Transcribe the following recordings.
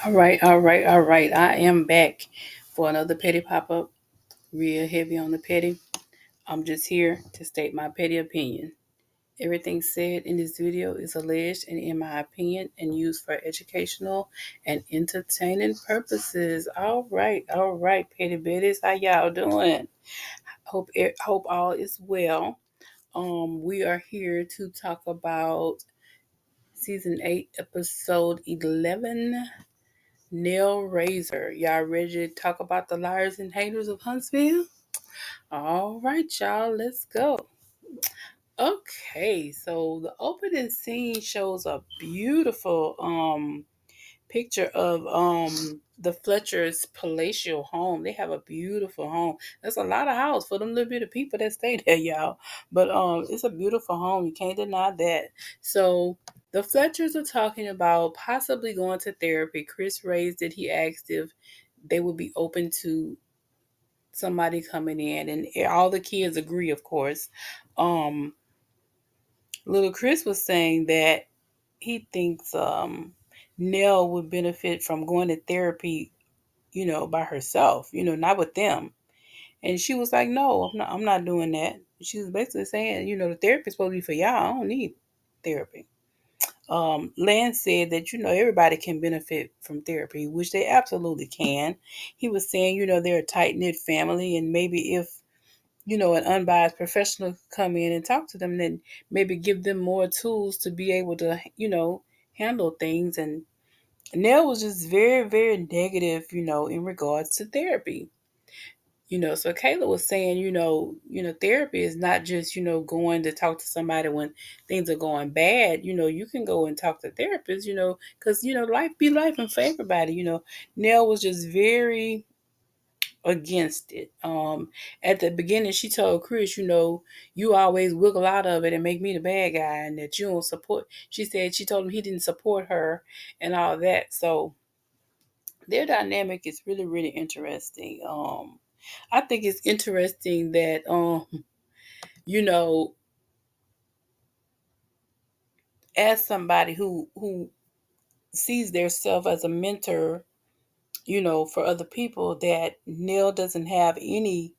All right. I am back for another petty pop up. Real heavy on the petty. I'm just here to state my petty opinion. Everything said in this video is alleged and, in my opinion, and used for educational and entertaining purposes. All right, petty betties. How y'all doing? Hope all is well. We are here to talk about season 8, episode 11. Nell-Raiser. Y'all ready to talk about the liars and haters of Huntsville? All right, y'all, let's go. Okay, so the opening scene shows a beautiful picture of the Fletcher's palatial home. They have a beautiful home. That's a lot of house for them little bit of people that stay there, y'all. But it's a beautiful home. You can't deny that. So the Fletchers are talking about possibly going to therapy. Chris raised it. He asked if they would be open to somebody coming in, and all the kids agree, of course. Um, Little Chris was saying that he thinks Nell would benefit from going to therapy, by herself, not with them. And she was like, "No, I'm not doing that." She was basically saying, the therapy is supposed to be for y'all. I don't need therapy. Lance said that, everybody can benefit from therapy, which they absolutely can. He was saying, they're a tight knit family, and maybe if an unbiased professional could come in and talk to them, then maybe give them more tools to be able to, handle things. And Nell was just very, very negative, in regards to therapy. So Kayla was saying, therapy is not just, going to talk to somebody when things are going bad. You can go and talk to therapists, because, life be life and for everybody. Nell was just very against it. At the beginning, she told Chris, you always wiggle out of it and make me the bad guy, and that you don't support. She said she told him he didn't support her and all that. So their dynamic is really, really interesting. I think it's interesting that you know, as somebody who sees their self as a mentor, for other people, that Neil doesn't have any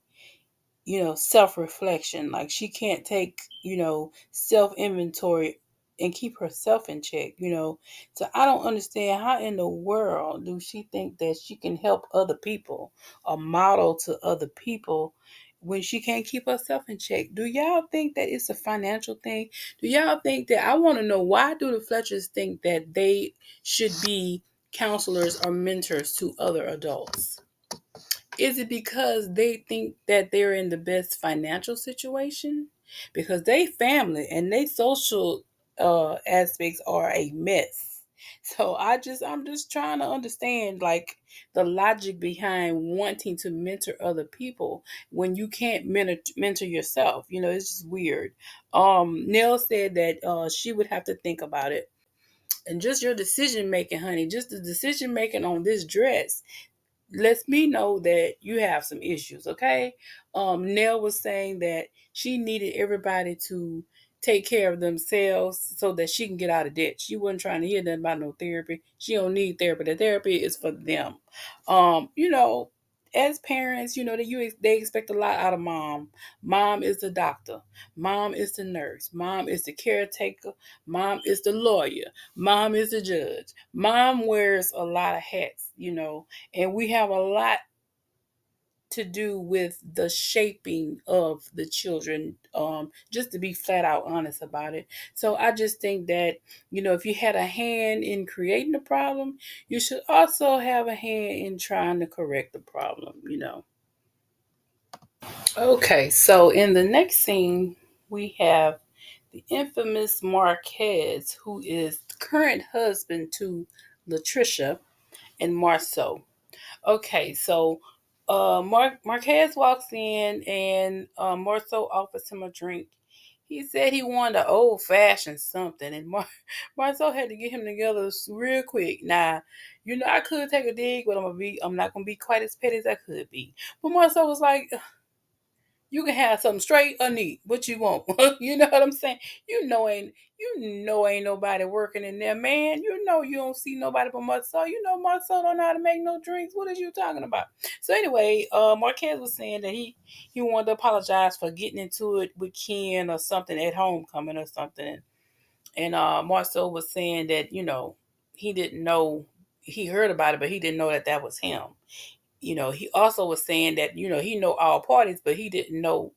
self reflection. Like she can't take, self inventory and keep herself in check, So I don't understand how in the world do she think that she can help other people or model to other people when she can't keep herself in check. Do y'all think that it's a financial thing? Do y'all think that, I want to know, why do the Fletchers think that they should be counselors or mentors to other adults? Is it because they think that they're in the best financial situation? Because they family and they social aspects are a mess. So I'm just trying to understand, like, the logic behind wanting to mentor other people when you can't mentor yourself. It's just weird. Nell said that she would have to think about it. And just your decision making, honey, just the decision making on this dress lets me know that you have some issues, okay? Nell was saying that she needed everybody to take care of themselves so that she can get out of debt. She wasn't trying to hear nothing about no therapy. She don't need therapy. The therapy is for them. You know, as parents, they expect a lot out of mom. Mom is the doctor. Mom is the nurse. Mom is the caretaker. Mom is the lawyer. Mom is the judge. Mom wears a lot of hats, and we have a lot to do with the shaping of the children, just to be flat out honest about it. So I just think that, if you had a hand in creating the problem, you should also have a hand in trying to correct the problem. Okay, so in the next scene, we have the infamous Marquez, who is the current husband to Latricia and Marceau. Okay, so Marquez walks in, and Marceau offers him a drink. He said he wanted an old fashioned something, and Marceau had to get him together real quick. Now, I could take a dig, but I'm not gonna be quite as petty as I could be. But Marceau was like, You can have something straight or neat. What you want? You know what I'm saying? Ain't nobody working in there, man. You don't see nobody but Marcel. Marcel don't know how to make no drinks. What is you talking about? So anyway, Marquez was saying that he wanted to apologize for getting into it with Ken or something at homecoming or something. And Marcel was saying that, he didn't know, he heard about it, but he didn't know that that was him. He also was saying that, he know all parties, but he didn't know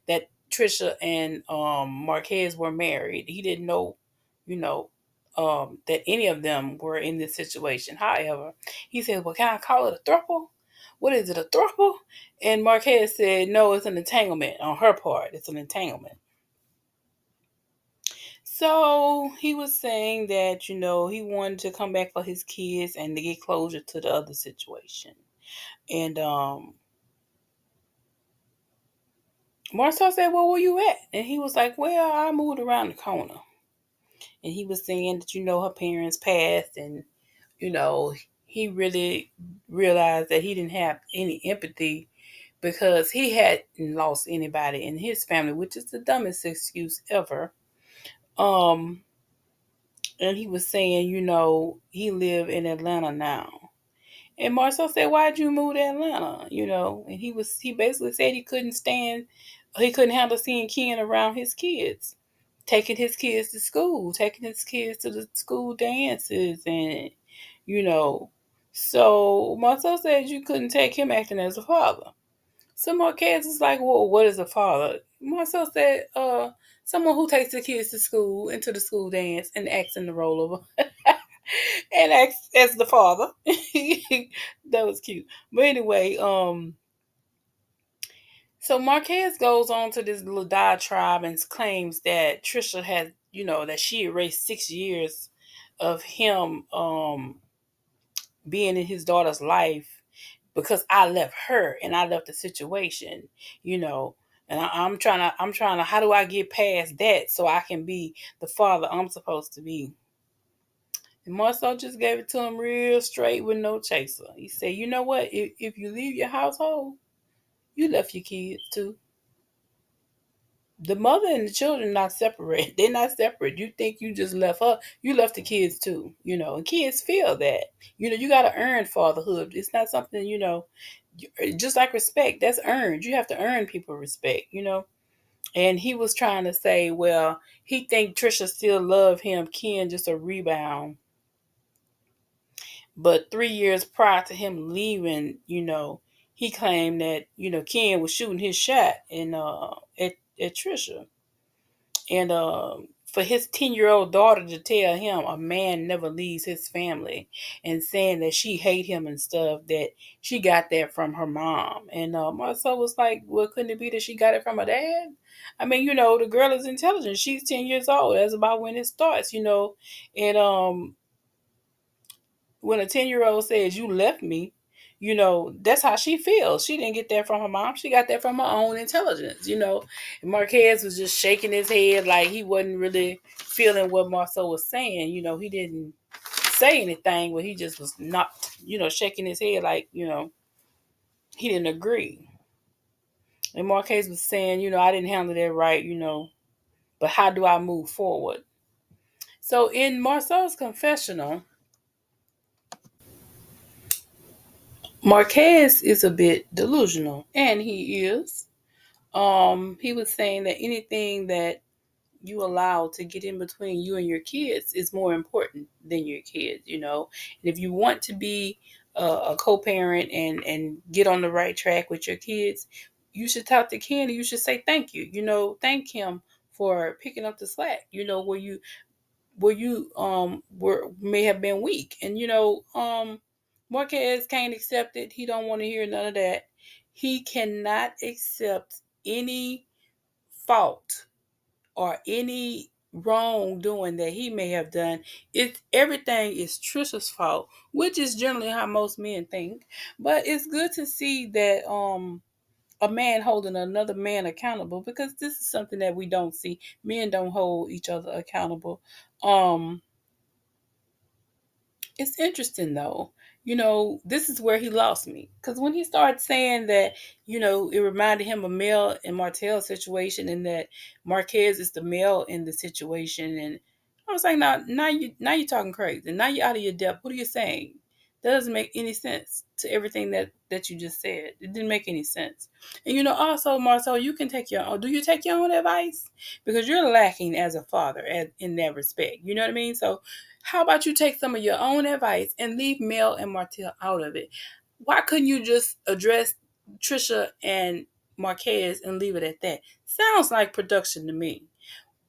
that Trisha and Marquez were married. He didn't know, you know, that any of them were in this situation. However, he said, well, can I call it a throuple? What is it, a throuple? And Marquez said, no, it's an entanglement on her part. It's an entanglement. So he was saying that, he wanted to come back for his kids and to get closure to the other situation. And Marcel said, well, where you at? And he was like, well, I moved around the corner. And he was saying that, her parents passed, and, he really realized that he didn't have any empathy because he hadn't lost anybody in his family, which is the dumbest excuse ever. Um, and he was saying, he live in Atlanta now. And Marcel said, why'd you move to Atlanta? And he basically said he couldn't handle seeing Ken around his kids, taking his kids to school, taking his kids to the school dances, and, you know. So Marcel said you couldn't take him acting as a father. Some more kids was like, well, what is a father? Marcel said, someone who takes the kids to school, into the school dance, and acts in the role of and acts as the father. That was cute. But anyway, so Marquez goes on to this little diatribe and claims that Trisha had, that she erased 6 years of him being in his daughter's life because I left her and I left the situation, you know. And I'm trying to, how do I get past that so I can be the father I'm supposed to be? And Marcel just gave it to him real straight with no chaser. He said, you know what? If you leave your household, you left your kids too. The mother and the children not separate. They're not separate. You think you just left her. You left the kids too, and kids feel that. You got to earn fatherhood. It's not something, just like respect, that's earned. You have to earn people respect. And he was trying to say, well, he think Trisha still love him, Ken just a rebound. But 3 years prior to him leaving, he claimed that, Ken was shooting his shot at Trisha. And for his 10-year-old daughter to tell him a man never leaves his family and saying that she hate him and stuff, that she got that from her mom. And Marcel was like, well, couldn't it be that she got it from her dad? I mean, the girl is intelligent. She's 10 years old. That's about when it starts. And when a 10-year-old says, you left me, that's how she feels. She didn't get that from her mom. She got that from her own intelligence. And Marquez was just shaking his head like he wasn't really feeling what Marcel was saying. He didn't say anything, but he just was not, shaking his head like, he didn't agree. And Marquez was saying, I didn't handle that right, but how do I move forward? So in Marcel's confessional, Marquez is a bit delusional, and he is. He was saying that anything that you allow to get in between you and your kids is more important than your kids. And if you want to be a co-parent and get on the right track with your kids, you should talk to Ken and you should say thank you. Thank him for picking up the slack. Where you may have been weak, and Marquez can't accept it. He don't want to hear none of that. He cannot accept any fault or any wrongdoing that he may have done. Everything is Trisha's fault, which is generally how most men think. But it's good to see that a man holding another man accountable, because this is something that we don't see. Men don't hold each other accountable. It's interesting though. this is where he lost me. Because when he started saying that, it reminded him of Mel and Martell's situation, and that Marquez is the male in the situation. And I was like, now you're talking crazy. Now you're out of your depth. What are you saying? That doesn't make any sense to everything that you just said. It didn't make any sense. And also, Marcel, you can take your own. Do you take your own advice? Because you're lacking as a father in that respect. You know what I mean? So how about you take some of your own advice and leave Mel and Martell out of it? Why couldn't you just address Trisha and Marquez and leave it at that? Sounds like production to me.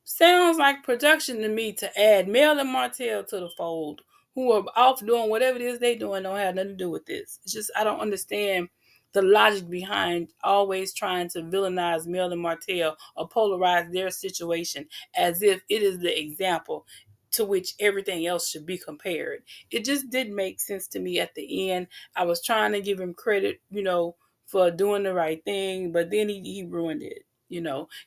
Sounds like production to me to add Mel and Martell to the fold, who are off doing whatever it is they doing, don't have nothing to do with this. It's just I don't understand the logic behind always trying to villainize Mel and Martell or polarize their situation as if it is the example to which everything else should be compared. It just didn't make sense to me at the end. I was trying to give him credit, for doing the right thing, but then he ruined it.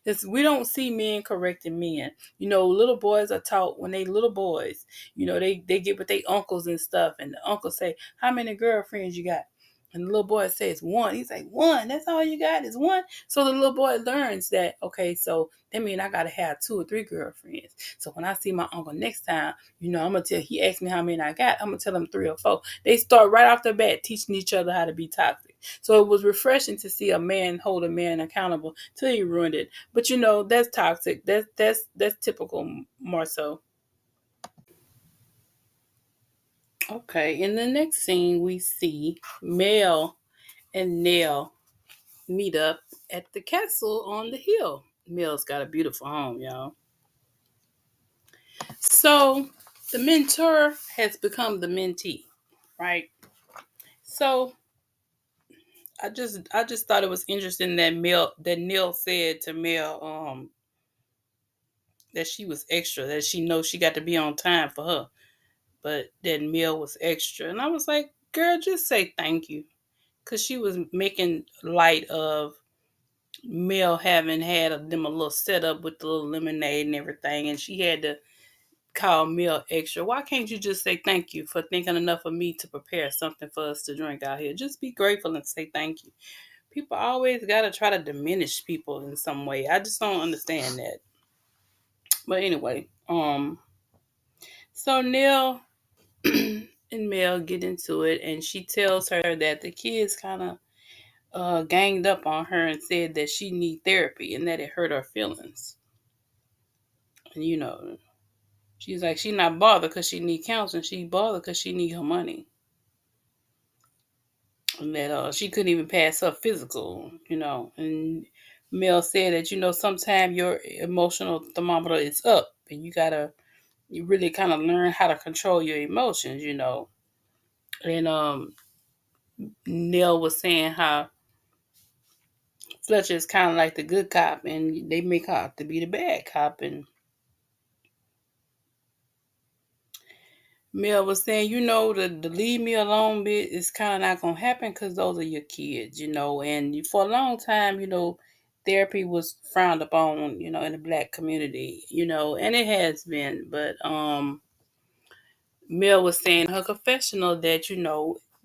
Because we don't see men correcting men. Little boys are taught when they little boys, they get with their uncles and stuff, and the uncle say, how many girlfriends you got? And the little boy says one. He's like, one? That's all you got is one? So the little boy learns that, okay, so that means I got to have 2 or 3 girlfriends. So when I see my uncle next time, I'm going to tell, he asked me how many I got, I'm going to tell him 3 or 4. They start right off the bat teaching each other how to be toxic. So it was refreshing to see a man hold a man accountable till he ruined it. But that's toxic. That's typical, more so. Okay, in the next scene we see Mel and Nell meet up at the castle on the hill. Mel's got a beautiful home, y'all. So the mentor has become the mentee, right? So I just thought it was interesting that Nell said to Mel that she was extra, that she knows she got to be on time for her, but that Mel was extra. And I was like, girl, just say thank you. Because she was making light of Mel having had them a little setup with the little lemonade and everything, and she had to call Mel extra. Why can't you just say thank you for thinking enough of me to prepare something for us to drink out here? Just be grateful and say thank you. People always got to try to diminish people in some way. I just don't understand that. But anyway, so Nell and Mel get into it, and she tells her that the kids kind of ganged up on her and said that she need therapy and that it hurt her feelings. And she's like, she not bothered because she need counseling. She bothered because she need her money. And that she couldn't even pass her physical. And Mel said that sometimes your emotional thermometer is up, and you really kind of learn how to control your emotions. And Neil was saying how Fletcher is kind of like the good cop, and they make her out to be the bad cop. And Mel was saying, the leave me alone bit is kind of not going to happen because those are your kids, And for a long time, therapy was frowned upon, in the black community, and it has been. But Mel was saying in her confessional that,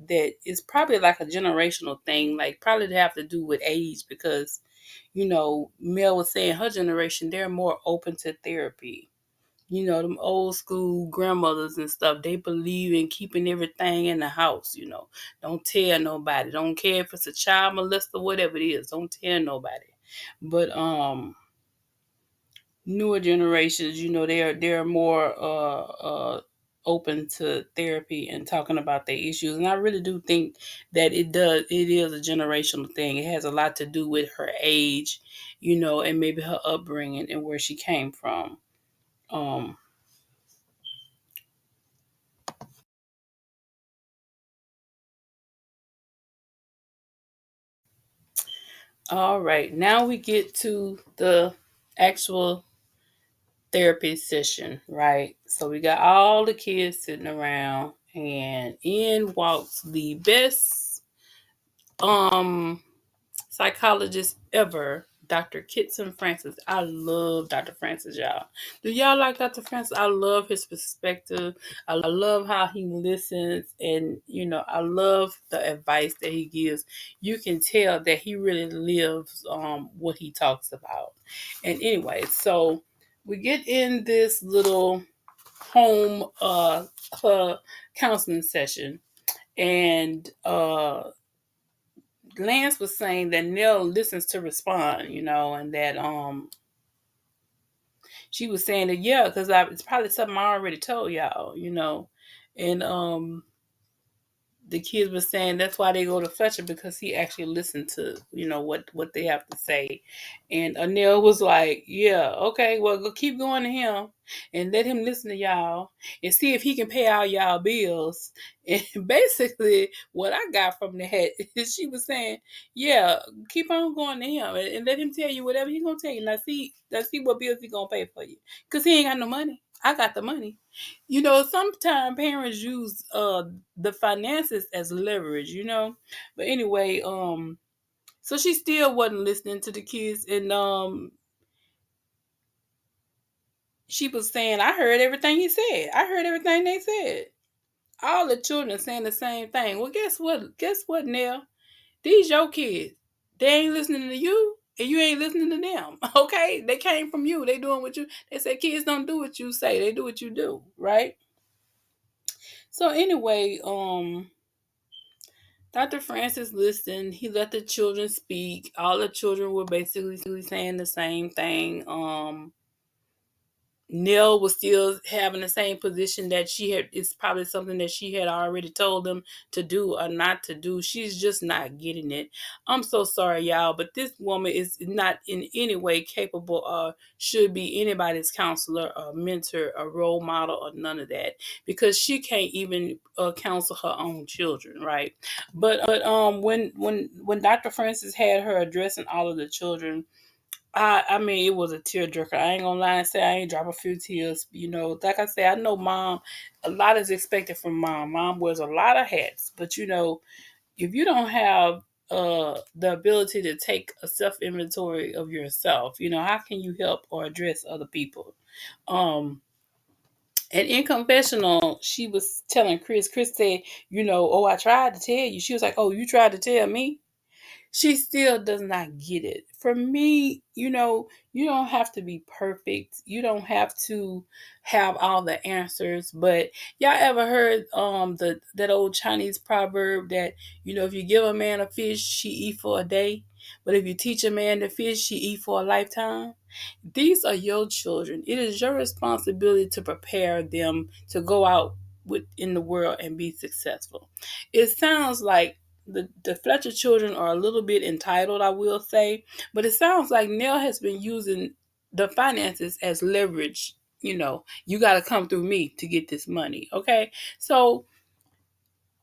that it's probably like a generational thing, like probably to have to do with age because, Mel was saying her generation, they're more open to therapy. Them old school grandmothers and stuff, they believe in keeping everything in the house, Don't tell nobody. Don't care if it's a child molester, whatever it is. Don't tell nobody. But newer generations, they're more open to therapy and talking about their issues. And I really do think that it is a generational thing. It has a lot to do with her age, and maybe her upbringing and where she came from. All right, now we get to the actual therapy session, right? So we got all the kids sitting around, and in walks the best psychologist ever, Dr. Kitson Francis. I love Dr. Francis, y'all. Do y'all like Dr. Francis? I love his perspective. I love how he listens, and I love the advice that he gives. You can tell that he really lives what he talks about. And anyway, so we get in this little home counseling session, and Lance was saying that Nell listens to respond, and that she was saying that, yeah, because it's probably something I already told y'all, and the kids were saying that's why they go to Fletcher, because he actually listened to what they have to say. And Anil was like, yeah, okay, well, go keep going to him and let him listen to y'all and see if he can pay all y'all bills. And basically what I got from that is she was saying, yeah, keep on going to him and let him tell you whatever he's gonna tell you. Now see what bills he gonna pay for you, because he ain't got no money. I got the money. Sometimes parents use the finances as leverage, But anyway, so she still wasn't listening to the kids, and she was saying, I heard everything he said. I heard everything they said. All the children saying the same thing. Well, guess what? Guess what, Nell? These your kids. They ain't listening to you, and you ain't listening to them. Okay? They came from you. They doing what you. They say kids don't do what you say. They do what you do, right? So anyway, Dr. Francis listened. He let the children speak. All the children were basically saying the same thing. Nell was still having the same position that she had. It's probably something that she had already told them to do or not to do. She's just not getting it. I'm so sorry, y'all, but this woman is not in any way capable or should be anybody's counselor or mentor or role model or none of that, because she can't even counsel her own children, right? But when Dr. Francis had her addressing all of the children, I mean, it was a tearjerker. I ain't gonna lie and say I ain't drop a few tears. Like I said, I know mom, a lot is expected from mom. Mom wears a lot of hats, but if you don't have the ability to take a self inventory of yourself, how can you help or address other people? Um, and in confessional, she was telling Chris. Chris said, oh, I tried to tell you. She was like, oh, you tried to tell me? She still does not get it. For me, you don't have to be perfect. You don't have to have all the answers. But y'all ever heard that old Chinese proverb that, if you give a man a fish, she eat for a day. But if you teach a man to fish, she eat for a lifetime. These are your children. It is your responsibility to prepare them to go out in the world and be successful. It sounds like the Fletcher children are a little bit entitled, I will say, but it sounds like Nell has been using the finances as leverage. You got to come through me to get this money. Okay. So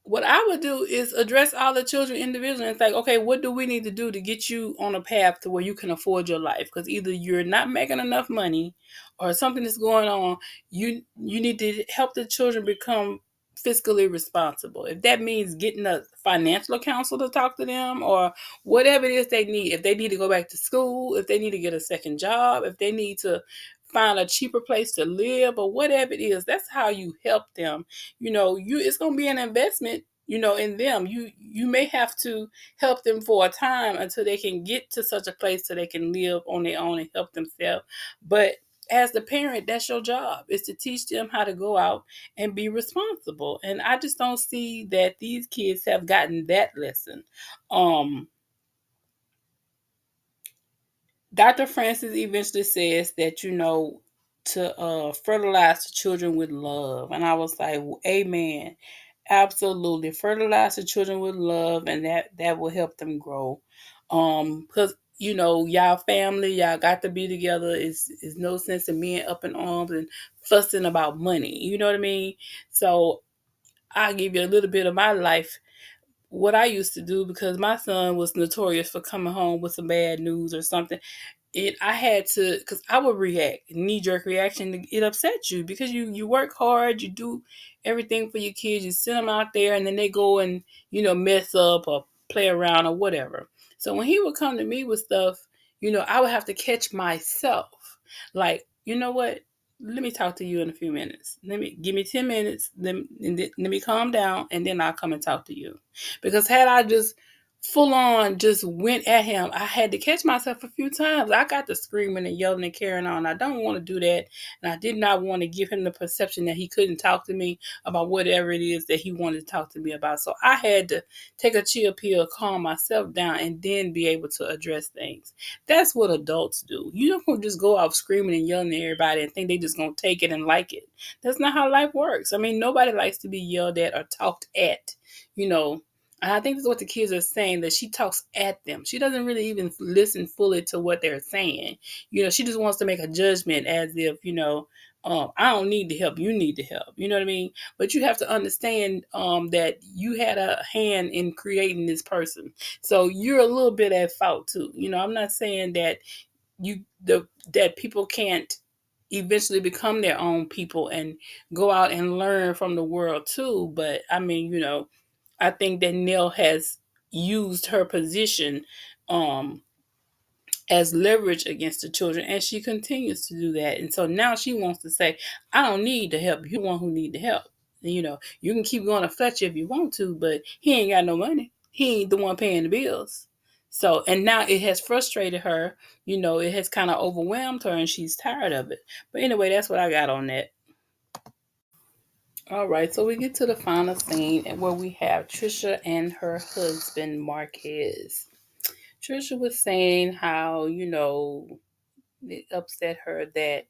what I would do is address all the children individually and think, okay, what do we need to do to get you on a path to where you can afford your life? Because either you're not making enough money or something is going on. You need to help the children become fiscally responsible. If that means getting a financial counsel to talk to them or whatever it is they need, if they need to go back to school, if they need to get a second job, if they need to find a cheaper place to live or whatever it is, that's how you help them. It's going to be an investment, in them. You may have to help them for a time until they can get to such a place so they can live on their own and help themselves. But as the parent, that's your job, is to teach them how to go out and be responsible. And I just don't see that these kids have gotten that lesson. Dr. Francis eventually says that, to fertilize the children with love. And I was like, well, amen. Absolutely. Fertilize the children with love, and that will help them grow. Because y'all family, y'all got to be together. It's no sense in being up in arms and fussing about money. You know what I mean? So I'll give you a little bit of my life, what I used to do, because my son was notorious for coming home with some bad news or something. I had to, because I would react, knee-jerk reaction. It upsets you because you work hard, you do everything for your kids, you send them out there, and then they go and mess up or play around or whatever. So when he would come to me with stuff, I would have to catch myself. Like, you know what? Let me talk to you in a few minutes. Give me 10 minutes. Let me calm down, and then I'll come and talk to you. Because had I just full on just went at him, I had to catch myself a few times. I got to screaming and yelling and carrying on. I don't want to do that. And I did not want to give him the perception that he couldn't talk to me about whatever it is that he wanted to talk to me about. So I had to take a chill pill, calm myself down, and then be able to address things. That's what adults do. You don't gonna just go out screaming and yelling at everybody and think they just gonna take it and like it. That's not how life works. I mean, nobody likes to be yelled at or talked at, you know. And I think that's what the kids are saying, that she talks at them. She doesn't really even listen fully to what they're saying. She just wants to make a judgment as if, I don't need the help. You need the help. You know what I mean? But you have to understand that you had a hand in creating this person. So you're a little bit at fault too. I'm not saying that that people can't eventually become their own people and go out and learn from the world too. But I mean, I think that Nell has used her position um as leverage against the children, and she continues to do that. And so now she wants to say, I don't need the help. You're the one who need the help. And, you can keep going to Fletcher if you want to, but he ain't got no money. He ain't the one paying the bills. So, and now it has frustrated her. It has kind of overwhelmed her, and she's tired of it. But anyway, that's what I got on that. All right, so we get to the final scene where we have Trisha and her husband Marquez. Trisha was saying how, it upset her that,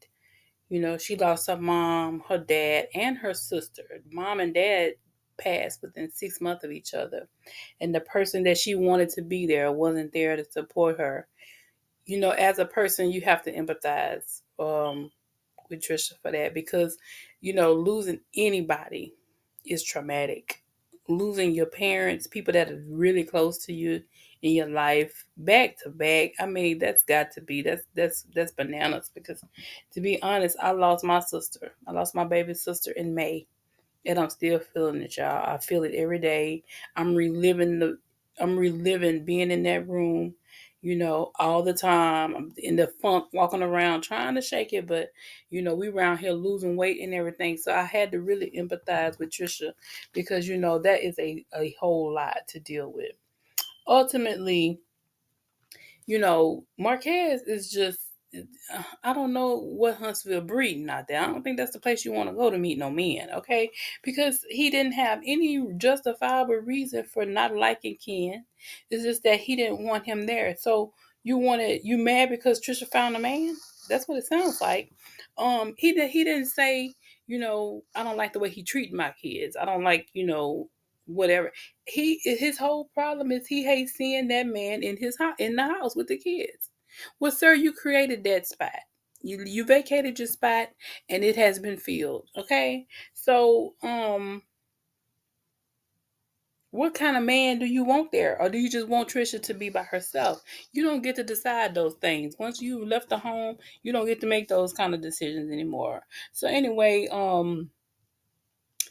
she lost her mom, her dad, and her sister. Mom and dad passed within 6 months of each other. And the person that she wanted to be there wasn't there to support her. As a person, you have to empathize with Trisha for that, because, losing anybody is traumatic. Losing your parents, people that are really close to you in your life, back to back. I mean, that's got to be that's bananas. Because to be honest, I lost my sister. I lost my baby sister in May, and I'm still feeling it, y'all. I feel it every day. I'm reliving being in that room, all the time. I'm in the funk, walking around trying to shake it, but we around here losing weight and everything. So I had to really empathize with Trisha, because that is a whole lot to deal with. Ultimately, Marquez is just, I don't know what Huntsville breeding out there. I don't think that's the place you want to go to meet no men, okay? Because he didn't have any justifiable reason for not liking Ken. It's just that he didn't want him there. So you mad because Trisha found a man? That's what it sounds like. He didn't say, I don't like the way he treated my kids. I don't like, whatever. His whole problem is he hates seeing that man in the house with the kids. Well, sir, you created that spot. You vacated your spot, and it has been filled. Okay, so what kind of man do you want there, or do you just want Trisha to be by herself? You don't get to decide those things. Once you left the home, you don't get to make those kind of decisions anymore. So anyway,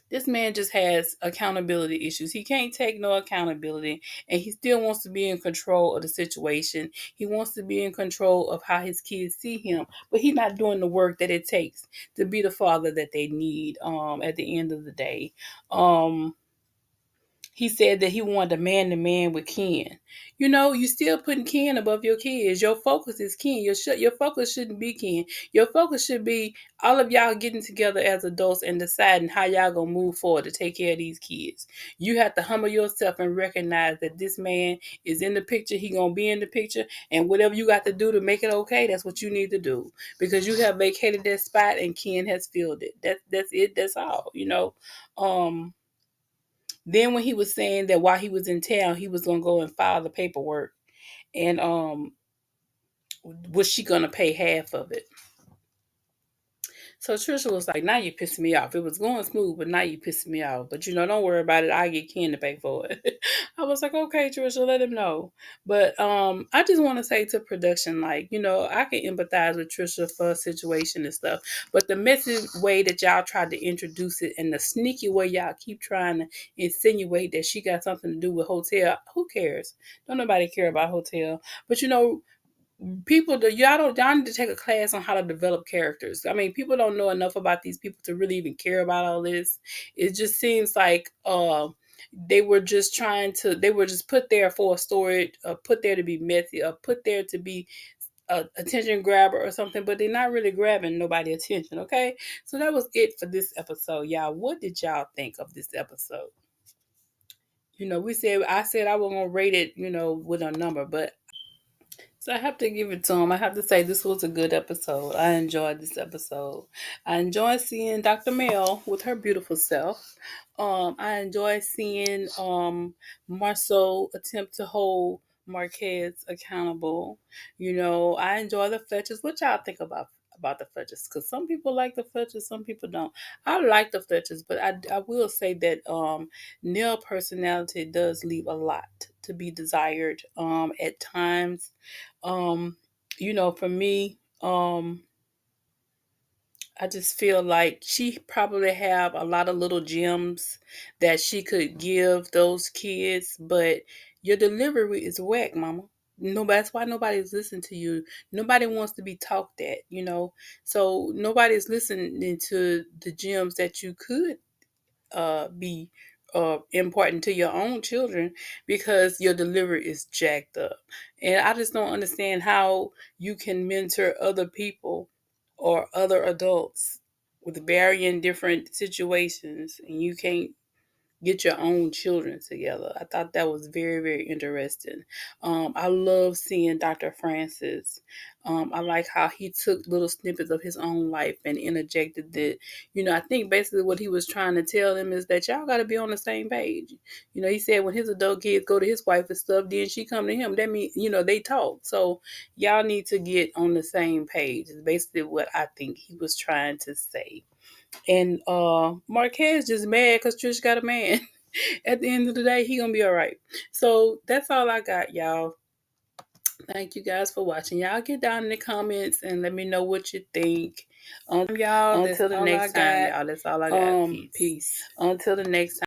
this man just has accountability issues. He can't take no accountability, and he still wants to be in control of the situation. He wants to be in control of how his kids see him, but he's not doing the work that it takes to be the father that they need at the end of the day. He said that he wanted a man to man with Ken. You still putting Ken above your kids. Your focus is Ken. Your focus shouldn't be Ken. Your focus should be all of y'all getting together as adults and deciding how y'all gonna move forward to take care of these kids. You have to humble yourself and recognize that this man is in the picture. He gonna be in the picture, and whatever you got to do to make it okay, that's what you need to do, because you have vacated that spot and Ken has filled it. That's it. That's all. Then when he was saying that while he was in town, he was gonna go and file the paperwork, and was she gonna pay half of it? So Trisha was like, now you pissing me off. It was going smooth, but now you pissing me off. But don't worry about it. I get Ken to pay for it. I was like, okay, Trisha, let him know. But I just want to say to production, like, I can empathize with Trisha for a situation and stuff. But the messy way that y'all tried to introduce it, and the sneaky way y'all keep trying to insinuate that she got something to do with Hotel, who cares? Don't nobody care about Hotel. But y'all need to take a class on how to develop characters. I mean, people don't know enough about these people to really even care about all this. It just seems like they were just they were just put there for a story, put there to be messy, put there to be a attention grabber or something, but they're not really grabbing nobody attention. Okay, so that was it for this episode, y'all. What did y'all think of this episode? I said I was gonna rate it, with a number, but so I have to give it to him. I have to say this was a good episode. I enjoyed this episode. I enjoyed seeing Dr. Mel with her beautiful self. I enjoyed seeing Marceau attempt to hold Marquez accountable. I enjoy the Fletchers. What y'all think about the Fletchers? Because some people like the Fletchers, some people don't. I like the Fletchers, but I will say that Neil personality does leave a lot to be desired at times. um for me, I just feel like she probably have a lot of little gems that she could give those kids, but your delivery is whack, mama. No, that's why nobody's listening to you. Nobody wants to be talked at. So nobody's listening to the gems that you could be important to your own children, because your delivery is jacked up. And I just don't understand how you can mentor other people or other adults with varying different situations, and you can't get your own children together. I thought that was very, very interesting. I love seeing Dr. Francis. I like how he took little snippets of his own life and interjected it. I think basically what he was trying to tell them is that y'all got to be on the same page. He said when his adult kids go to his wife and stuff, then she come to him. That means, they talk. So y'all need to get on the same page. Is basically what I think he was trying to say. And Marquez just mad because Trish got a man. At the end of the day, he gonna be all right. So that's all I got, y'all. Thank you guys for watching. Y'all get down in the comments and let me know what you think. Y'all, until the next time, y'all. That's all I got. Peace. Until the next time.